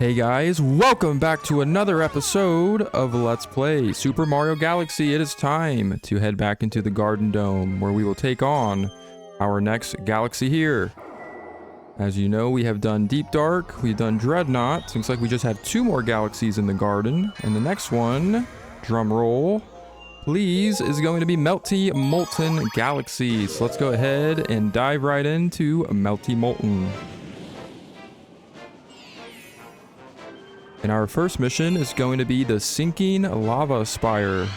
Hey guys, welcome back to another episode of Let's Play Super Mario Galaxy. It is time to head back into the Garden Dome where we will take on our next galaxy here. As you know, we have done Deep Dark, we've done Dreadnought. Looks like we just have 2 more galaxies in the garden. And the next one, drum roll, please, is going to be Melty Molten Galaxy. So let's go ahead and dive right into Melty Molten. And our first mission is going to be the Sinking Lava Spire.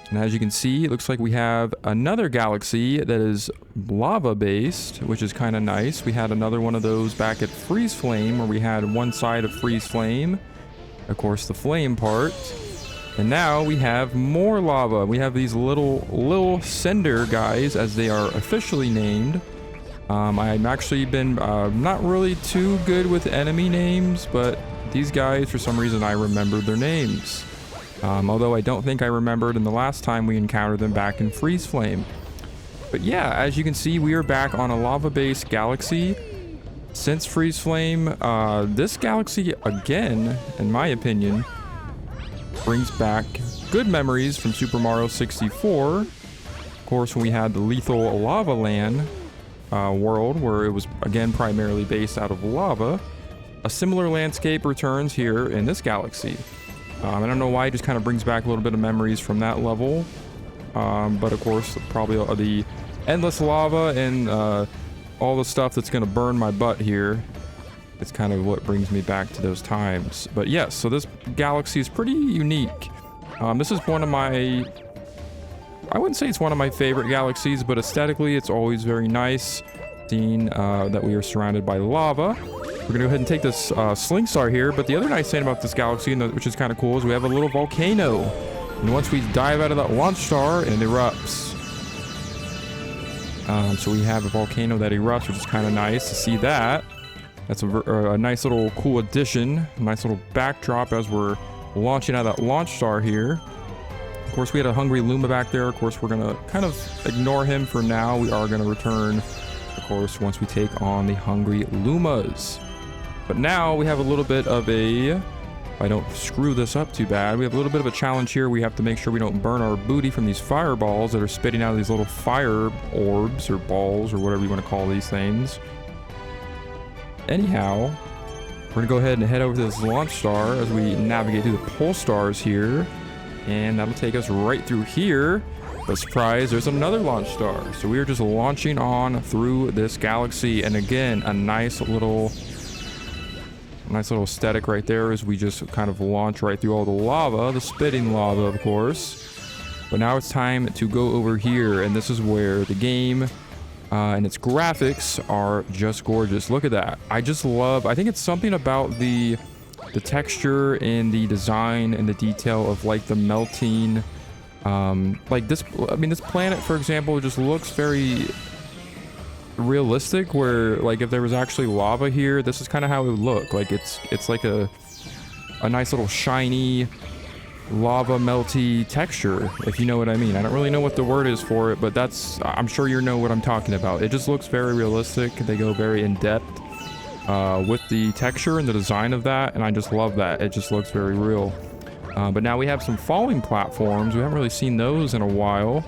And as you can see, it looks like we have another galaxy that is lava-based, which is kind of nice. We had another one of those back at Freeze Flame, where we had one side of Freeze Flame, of course the flame part. And now we have more lava. We have these little cinder guys, as they are officially named. I've actually been not really too good with enemy names, but these guys, for some reason, I remembered their names. Although I don't think I remembered in the last time we encountered them back in Freeze Flame. But yeah, as you can see, we are back on a lava-based galaxy. Since Freeze Flame, this galaxy, again, in my opinion, brings back good memories from Super Mario 64. Of course, when we had the Lethal Lava Land world, where it was again primarily based out of lava. A similar landscape returns here in this galaxy. I don't know why, it just kind of brings back a little bit of memories from that level, but of course probably the endless lava and all the stuff that's going to burn my butt here, it's kind of what brings me back to those times. But yes, so this galaxy is pretty unique. This is one of my, I wouldn't say it's one of my favorite galaxies, but aesthetically it's always very nice, seeing that we are surrounded by lava. We're gonna go ahead and take this sling star here, but the other nice thing about this galaxy, which is kind of cool, is we have a little volcano. And once we dive out of that launch star, it erupts. So we have a volcano that erupts, which is kind of nice to see that. That's a nice little cool addition, a nice little backdrop as we're launching out of that launch star here. Of course, we had a hungry Luma back there. Of course, we're gonna kind of ignore him for now. We are gonna return, of course, once we take on the hungry Lumas. But now we have a little bit of a, if I don't screw this up too bad, we have a little bit of a challenge here. We have to make sure we don't burn our booty from these fireballs that are spitting out of these little fire orbs or balls or whatever you want to call these things. Anyhow, we're gonna go ahead and head over to this launch star as we navigate through the pole stars here. And that'll take us right through here. But surprise, there's another launch star. So we are just launching on through this galaxy. And again, a nice little aesthetic right there as we just kind of launch right through all the lava, the spitting lava, of course. But now it's time to go over here. And this is where the game and its graphics are just gorgeous. Look at that. I just love, I think it's something about the texture and the design and the detail of like the melting, like this, I mean, this planet, for example, just looks very realistic, where like if there was actually lava here, this is kind of how it would look. Like it's like a nice little shiny lava melty texture, if you know what I mean. I don't really know what the word is for it, but that's, I'm sure you know what I'm talking about. It just looks very realistic. They go very in depth with the texture and the design of that, and I just love that. It just looks very real. But now we have some falling platforms. We haven't really seen those in a while.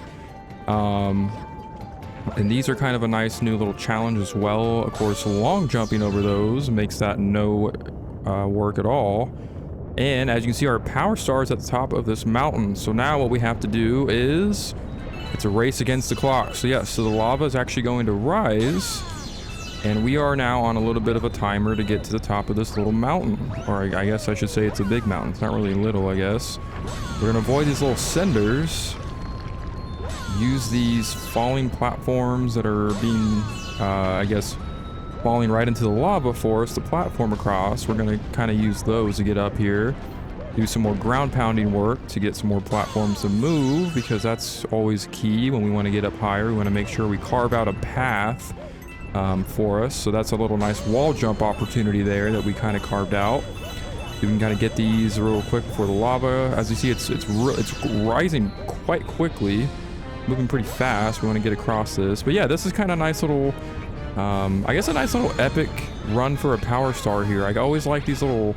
And these are kind of a nice new little challenge as well. Of course, long jumping over those makes that no work at all. And as you can see, our power star is at the top of this mountain. So now what we have to do is, it's a race against the clock. So yes, so the lava is actually going to rise. And we are now on a little bit of a timer to get to the top of this little mountain. Or I guess I should say it's a big mountain. It's not really little, I guess. We're going to avoid these little cinders. Use these falling platforms that are being, I guess, falling right into the lava for us to platform across. We're going to kind of use those to get up here. Do some more ground pounding work to get some more platforms to move, because that's always key when we want to get up higher. We want to make sure we carve out a path for us. So that's a little nice wall jump opportunity there that we kind of carved out. We can kind of get these real quick before the lava. As you see, it's rising quite quickly, moving pretty fast. We want to get across this, but yeah, this is kind of a nice little I guess a nice little epic run for a power star here. I always like these little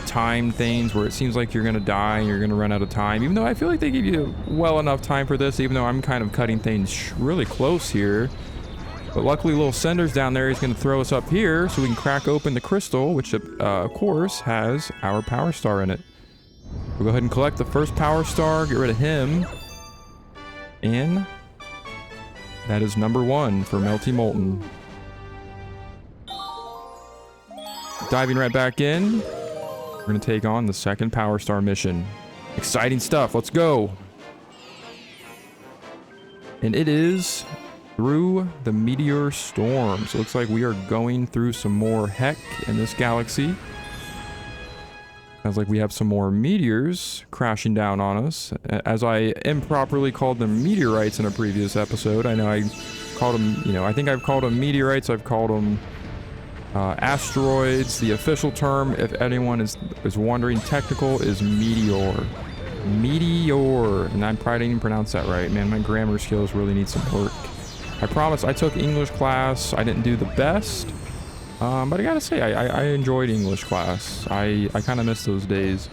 time things where it seems like you're gonna die and you're gonna run out of time, even though I feel like they give you well enough time for this, even though I'm kind of cutting things really close here. But luckily little Sender's down there. He's gonna throw us up here so we can crack open the crystal, which of course has our power star in it. We'll go ahead and collect the first power star, get rid of him, and that is number 1 for Melty Molten. Diving right back in, we're gonna take on the second power star mission. Exciting stuff, let's go. And it is through the meteor storm. So it looks like we are going through some more heck in this galaxy. Sounds like we have some more meteors crashing down on us. As I improperly called them meteorites in a previous episode. I know I called them, you know, I think I've called them meteorites. I've called them asteroids. The official term, if anyone is wondering, technical, is meteor. Meteor. And I probably didn't even pronounce that right. Man, my grammar skills really need some work. I promise I took English class. I didn't do the best. But I gotta say, I enjoyed English class. I kind of miss those days.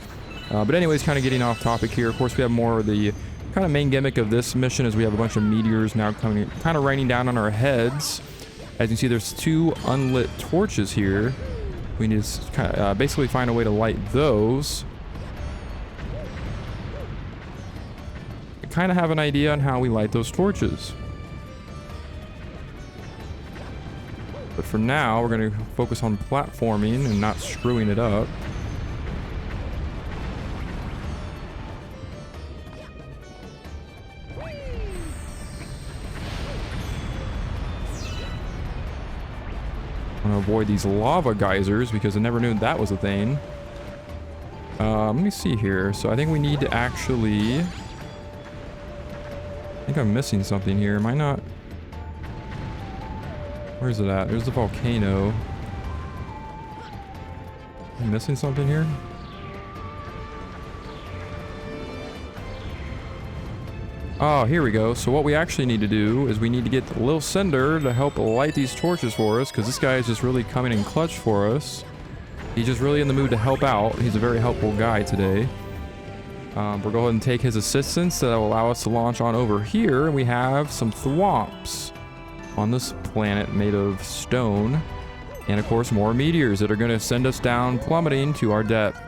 But anyways, kind of getting off topic here. Of course, we have more of the kind of main gimmick of this mission is we have a bunch of meteors now coming, kind of raining down on our heads. As you can see, there's 2 unlit torches here. We need to kind of, basically find a way to light those. I kind of have an idea on how we light those torches. But for now, we're going to focus on platforming and not screwing it up. I'm going to avoid these lava geysers because I never knew that was a thing. Let me see here. So I think we need to actually... I think I'm missing something here. Am I not... Where's it at? There's the volcano. Am I missing something here? Oh, here we go. So what we actually need to do is we need to get Lil Cinder to help light these torches for us, because this guy is just really coming in clutch for us. He's just really in the mood to help out. He's a very helpful guy today. We'll go ahead and take his assistance that will allow us to launch on over here. And we have some thwomps on this planet made of stone. And of course, more meteors that are going to send us down plummeting to our death.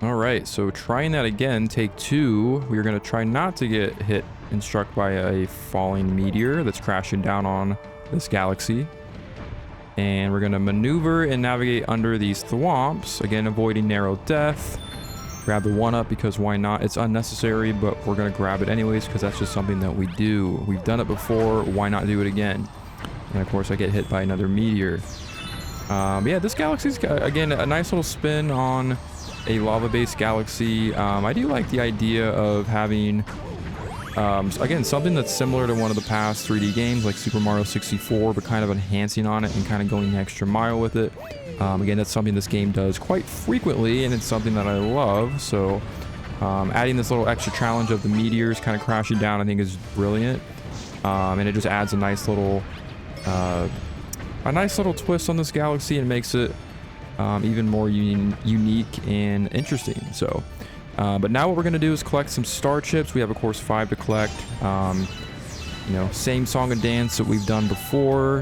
Alright, so trying that again, take 2. We are going to try not to get hit and struck by a falling meteor that's crashing down on this galaxy. And we're going to maneuver and navigate under these thwomps, again avoiding narrow death. Grab the 1-up because why not? It's unnecessary, but we're going to grab it anyways because that's just something that we do. We've done it before, why not do it again? And of course I get hit by another meteor. Yeah, this galaxy's, again, a nice little spin on a lava-based galaxy. I do like the idea of having, again, something that's similar to one of the past 3D games like Super Mario 64, but kind of enhancing on it and kind of going the extra mile with it. Again, that's something this game does quite frequently, and it's something that I love. So adding this little extra challenge of the meteors kind of crashing down I think is brilliant. And it just adds a nice little twist on this galaxy and makes it even more unique and interesting. So but now what we're going to do is collect some star chips. We have of course 5 to collect. You know, same song and dance that we've done before.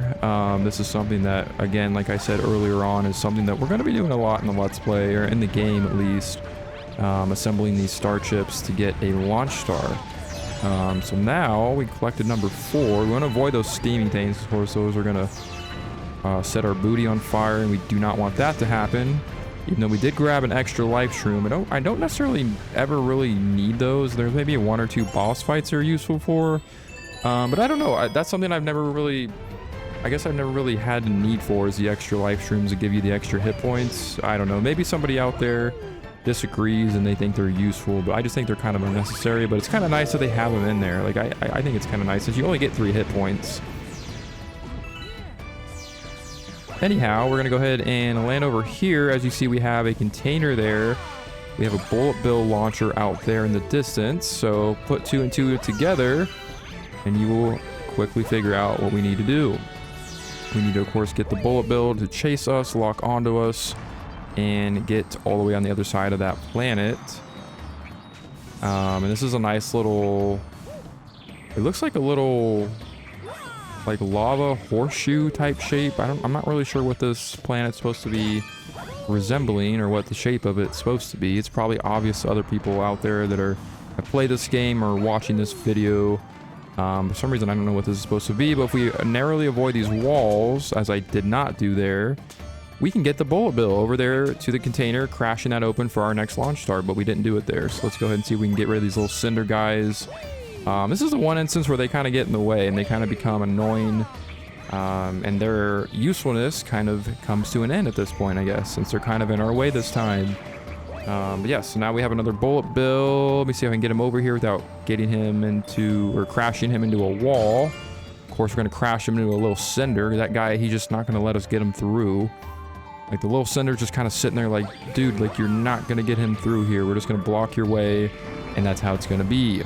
This is something that, again, like I said earlier on, is something that we're going to be doing a lot in the Let's Play, or in the game at least, assembling these star chips to get a launch star. So now we collected number 4. We want to avoid those steaming things. Of course, those are going to set our booty on fire, and we do not want that to happen. Even though we did grab an extra life shroom, I don't necessarily ever really need those. There's maybe 1 or 2 boss fights they're useful for. But I don't know, that's something I've never really had a need for, is the extra life shrooms that give you the extra hit points. I don't know, maybe somebody out there disagrees and they think they're useful, but I just think they're kind of unnecessary. But it's kind of nice that they have them in there. Like, I think it's kind of nice that you only get 3 hit points. Anyhow, we're going to go ahead and land over here. As you see, we have a container there We have a bullet bill launcher out there in the distance. So put 2 and 2 together and you will quickly figure out what we need to do. We need to, of course, get the bullet bill to chase us, lock onto us, and get all the way on the other side of that planet. And this is a nice little... It looks like a little... like lava horseshoe type shape. I'm not really sure what this planet's supposed to be resembling or what the shape of it's supposed to be. It's probably obvious to other people out there that have played this game or watching this video. For some reason I don't know what this is supposed to be, but if we narrowly avoid these walls, as I did not do there, we can get the bullet bill over there to the container, crashing that open for our next launch start, but we didn't do it there. So let's go ahead and see if we can get rid of these little cinder guys. This is the one instance where they kind of get in the way and they kind of become annoying, and their usefulness kind of comes to an end at this point, I guess, since they're kind of in our way this time. But yeah, so now we have another bullet bill. Let me see if I can get him over here without getting him into, or crashing him into a wall. Of course, we're going to crash him into a little cinder. That guy, he's just not going to let us get him through. Like, the little cinder's just kind of sitting there like, dude, like, you're not going to get him through here. We're just going to block your way, and that's how it's going to be.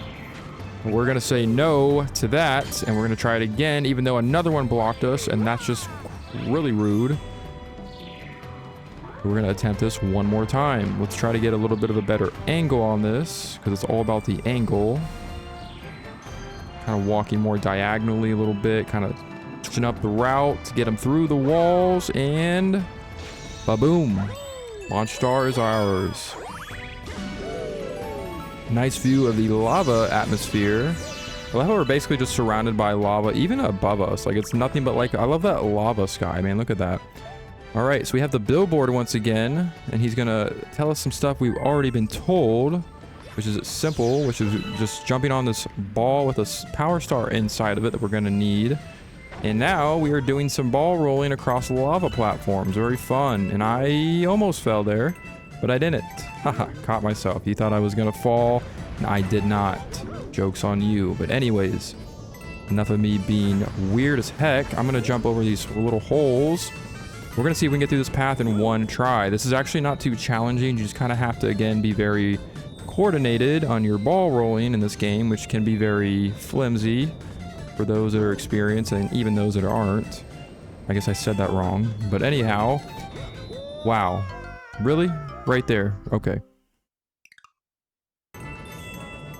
We're going to say no to that, and we're going to try it again, even though another one blocked us, and that's just really rude. We're going to attempt this one more time. Let's try to get a little bit of a better angle on this, because it's all about the angle. Kind of walking more diagonally a little bit, kind of switching up the route to get them through the walls, and ba-boom. Launch star is ours. Nice view of the lava atmosphere. I love how we're basically just surrounded by lava, even above us. Like, it's nothing but like, I love that lava sky, man. Look at that. All right, so we have the billboard once again, and he's gonna tell us some stuff we've already been told, which is simple, which is just jumping on this ball with a power star inside of it that we're gonna need. And now we are doing some ball rolling across lava platforms. Very fun. And I almost fell there, but I didn't. Haha, caught myself. You thought I was gonna fall, and I did not. Joke's on you. But anyways, enough of me being weird as heck. I'm gonna jump over these little holes. We're going to see if we can get through this path in one try. This is actually not too challenging. You just kind of have to, again, be very coordinated on your ball rolling in this game, which can be very flimsy for those that are experienced and even those that aren't. I guess I said that wrong. But anyhow, wow. Really? Right there. Okay.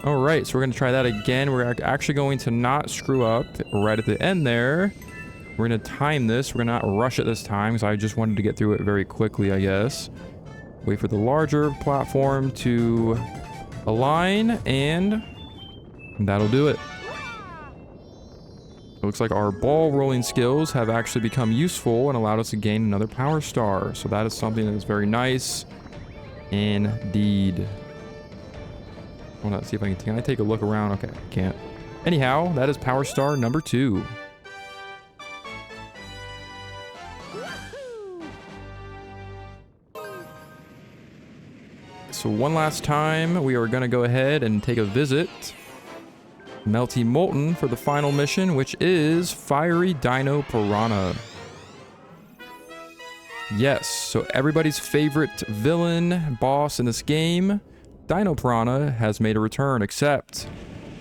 All right, so we're going to try that again. We're actually going to not screw up right at the end there. We're going to time this. We're going to not rush it this time because I just wanted to get through it very quickly, I guess. Wait for the larger platform to align, and that'll do it. It looks like our ball rolling skills have actually become useful and allowed us to gain another power star. So that is something that is very nice indeed. Hold on, see if I can I take a look around? Okay, I can't. Anyhow, that is power star number 2. So one last time, we are going to go ahead and take a visit. Melty Molten for the final mission, which is Fiery Dino Piranha. Yes, so everybody's favorite villain, boss in this game, Dino Piranha, has made a return, except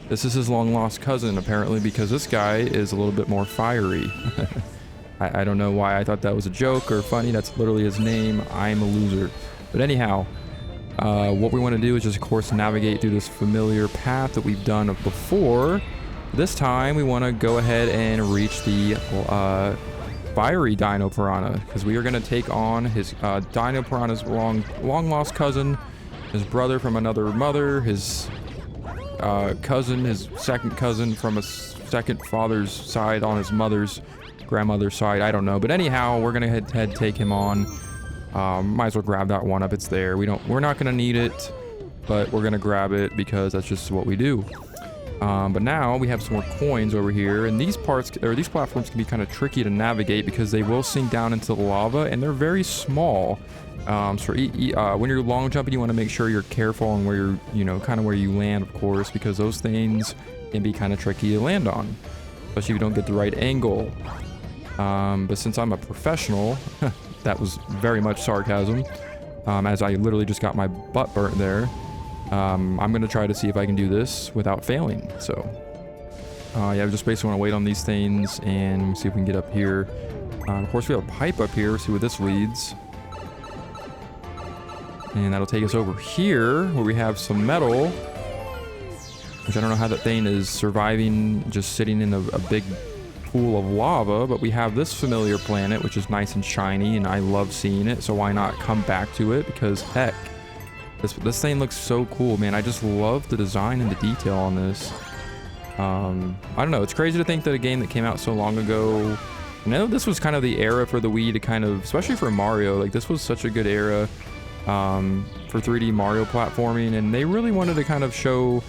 this is his long-lost cousin, apparently, because this guy is a little bit more fiery. I don't know why I thought that was a joke or funny. That's literally his name. I'm a loser. But anyhow... what we want to do is just, of course, navigate through this familiar path that we've done before. This time, we want to go ahead and reach the Fiery Dino Piranha, because we are going to take on his Dino Piranha's long-lost cousin, his brother from another mother, his cousin, his second cousin from a second father's side on his mother's grandmother's side. I don't know. But anyhow, we're going to head take him on. Might as well grab that one up. It's there. We're not gonna need it, but we're gonna grab it because that's just what we do. But now we have some more coins over here, and these platforms can be kind of tricky to navigate because they will sink down into the lava, and they're very small. So when you're long jumping, you want to make sure you're careful on where you're, kind of where you land, of course, because those things can be kind of tricky to land on, especially if you don't get the right angle. But since I'm a professional, that was very much sarcasm. as I literally just got my butt burnt there. I'm going to try to see if I can do this without failing. So, yeah, I just basically want to wait on these things and see if we can get up here. Of course, we have a pipe up here. See where this leads. And that'll take us over here where we have some metal. Which I don't know how that thing is surviving just sitting in a big pool of lava. But we have this familiar planet, which is nice and shiny. And I love seeing it. So why not come back to it? Because heck, this thing looks so cool, man. I just love the design and the detail on this. I don't know. It's crazy to think that a game that came out so long ago... I know this was kind of the era for the Wii to kind of... Especially for Mario. Like, this was such a good era for 3D Mario platforming. And they really wanted to kind of show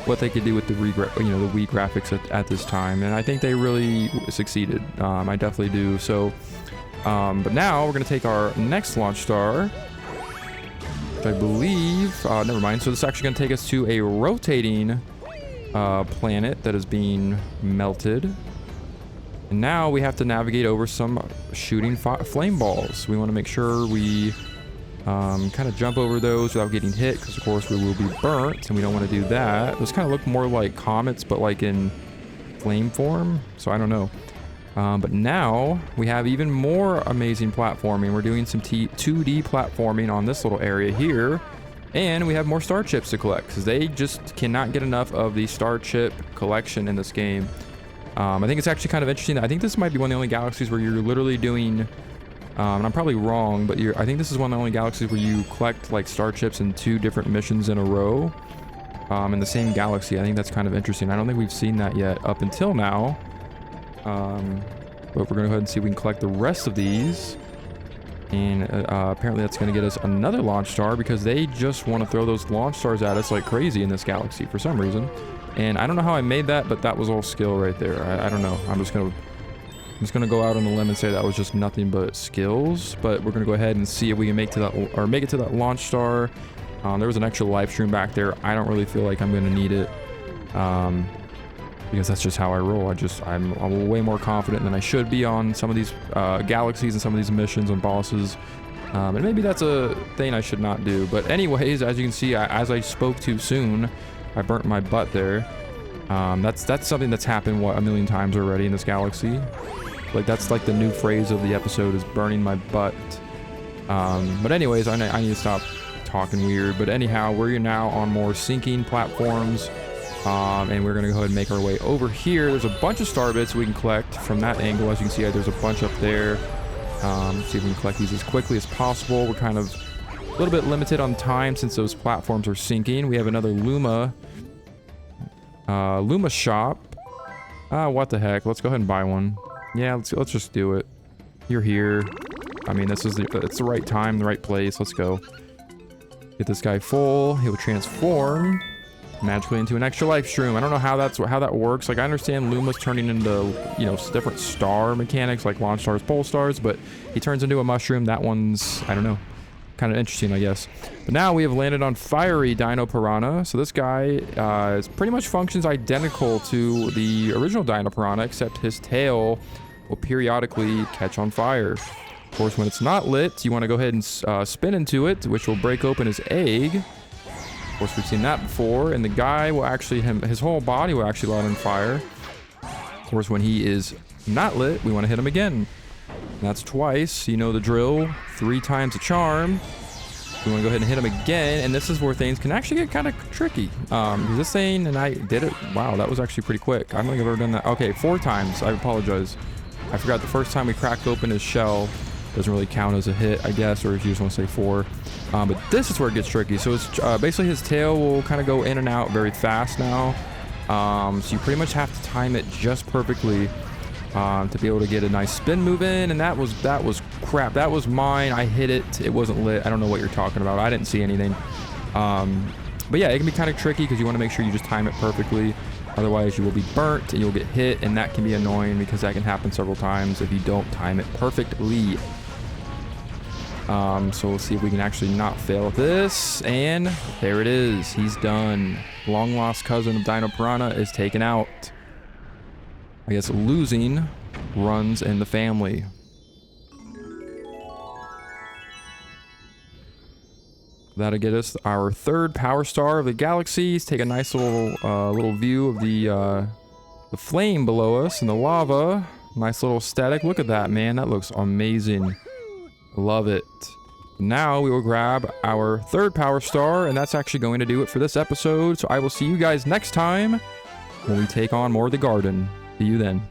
what they could do with the Wii graphics at this time. And I think they really succeeded. I definitely do. So, but now we're going to take our next launch star... I believe, never mind. So this is actually going to take us to a rotating planet that is being melted. And now we have to navigate over some shooting flame balls. We want to make sure we kind of jump over those without getting hit, because of course we will be burnt and we don't want to do that. Those kind of look more like comets, but like in flame form. So I don't know. But now we have even more amazing platforming. We're doing some 2D platforming on this little area here. And we have more star chips to collect because they just cannot get enough of the star chip collection in this game. I think it's actually kind of interesting. I think this might be one of the only galaxies where you're literally doing, and I'm probably wrong, but I think this is one of the only galaxies where you collect like star chips in 2 different missions in a row in the same galaxy. I think that's kind of interesting. I don't think we've seen that yet up until now. But we're going to go ahead and see if we can collect the rest of these. And apparently that's going to get us another launch star because they just want to throw those launch stars at us like crazy in this galaxy for some reason. And I don't know how I made that, but that was all skill right there. I don't know. I'm just going to go out on a limb and say that was just nothing but skills. But we're going to go ahead and see if we can make it to that launch star. There was an extra live stream back there. I don't really feel like I'm going to need it. Because that's just how I roll. I'm way more confident than I should be on some of these galaxies and some of these missions and bosses. And maybe that's a thing I should not do. But anyways, as you can see, as I spoke too soon, I burnt my butt there. That's something that's happened, a million times already in this galaxy. Like, that's like the new phrase of the episode is burning my butt. But anyways, I need to stop talking weird. But anyhow, we're now on more sinking platforms. And we're going to go ahead and make our way over here. There's a bunch of star bits we can collect from that angle. As you can see, there's a bunch up there. See if we can collect these as quickly as possible. We're kind of a little bit limited on time since those platforms are sinking. We have another Luma shop. What the heck? Let's go ahead and buy one. Yeah, let's just do it. You're here. I mean, it's the right time, the right place. Let's go. Get this guy full. He'll transform magically into an extra life stream. I don't know how that works. Like, I understand Luma's turning into, different star mechanics like launch stars, pole stars, but he turns into a mushroom. That one's, I don't know, kind of interesting, I guess. But now we have landed on Fiery Dino Piranha. So this guy pretty much functions identical to the original Dino Piranha, except his tail will periodically catch on fire. Of course, when it's not lit, you want to go ahead and spin into it, which will break open his egg. Of course, we've seen that before, and the guy will actually, his whole body will actually light on fire. Of course, when he is not lit, we want to hit him again. And that's twice, you know the drill. 3 times a charm. We want to go ahead and hit him again, and this is where things can actually get kind of tricky. Because this thing, and I did it, wow, that was actually pretty quick. I don't think I've ever done that. Okay, 4 times, I apologize. I forgot the first time we cracked open his shell. Doesn't really count as a hit, I guess, or if you just want to say 4. But this is where it gets tricky. So it's basically his tail will kind of go in and out very fast now. So you pretty much have to time it just perfectly to be able to get a nice spin move in. And that was crap. That was mine. I hit it. It wasn't lit. I don't know what you're talking about. I didn't see anything. But yeah, it can be kind of tricky because you want to make sure you just time it perfectly. Otherwise, you will be burnt and you'll get hit, and that can be annoying because that can happen several times if you don't time it perfectly. So we'll see if we can actually not fail at this. And there it is. He's done. Long lost cousin of Dino Piranha is taken out. I guess losing runs in the family. That'll get us our third power star of the galaxies. Take a nice little view of the flame below us and the lava. Nice little aesthetic. Look at that, man. That looks amazing. Love it. Now we will grab our third power star, and that's actually going to do it for this episode. So I will see you guys next time when we take on more of the garden. See you then.